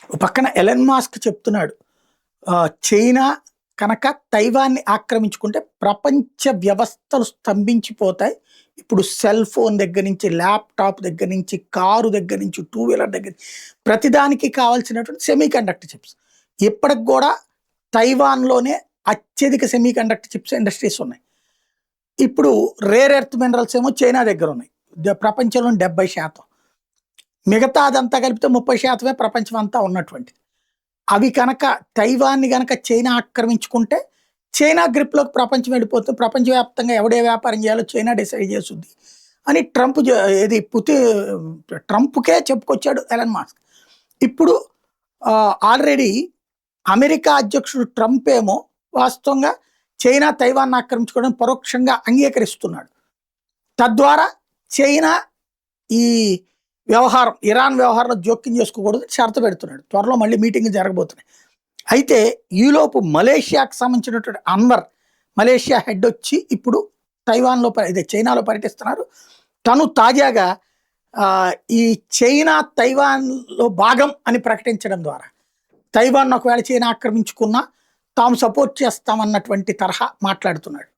ఓ పక్కన Elon Musk చెప్తున్నాడు. China కనుక తైవాన్ని ఆక్రమించుకుంటే ప్రపంచ వ్యవస్థలు స్తంభించిపోతాయి. ఇప్పుడు సెల్ ఫోన్ దగ్గర నుంచి, ల్యాప్‌టాప్ దగ్గర నుంచి, కారు దగ్గర నుంచి, టూ వీలర్ దగ్గర నుంచి ప్రతిదానికి కావాల్సినటువంటి సెమీ కండక్టర్ చిప్స్. ఇప్పటికి గూడా తైవాన్‌లోనే అత్యధిక సెమీ కండక్టర్ చిప్స్ ఇండస్ట్రీస్ ఉన్నాయి. ఇప్పుడు రేర్ ఎర్త్ మినరల్స్ ఏమో చైనా దగ్గర ఉన్నాయి. ప్రపంచంలోని 70%. మిగతాదంతా కలిపితే 30% ప్రపంచం అంతా ఉన్నటువంటిది. అవి కనుక తైవాన్ని గనక చైనా ఆక్రమించుకుంటే చైనా గ్రిప్‌లోకి ప్రపంచం వెళ్ళిపోతుంది. ప్రపంచవ్యాప్తంగా ఎవడే వ్యాపారం చేయాలో చైనా డిసైడ్ చేస్తుంది అని ట్రంప్‌కే చెప్పుకొచ్చాడు ఎలన్ మాస్క్. ఇప్పుడు ఆల్రెడీ అమెరికా అధ్యక్షుడు ట్రంప్ ఏమో వాస్తవంగా చైనా తైవాన్ని ఆక్రమించుకోవడం పరోక్షంగా అంగీకరిస్తున్నాడు. తద్వారా చైనా ఈ వ్యవహారం ఇరాన్ వ్యవహారంలో జోక్యం చేసుకోకూడదు షరతు పెడుతున్నాడు. త్వరలో మళ్ళీ మీటింగ్ జరగబోతున్నాయి. అయితే ఈలోపు మలేషియాకు సంబంధించినటువంటి అన్వర్ మలేషియా హెడ్ వచ్చి ఇప్పుడు చైనాలో పర్యటిస్తున్నారు. తను తాజాగా ఈ చైనా తైవాన్లో భాగం అని ప్రకటించడం ద్వారా తైవాన్ ఒకవేళ చైనా ఆక్రమించుకున్నా తాము సపోర్ట్ చేస్తామన్నటువంటి తరహా మాట్లాడుతున్నాడు.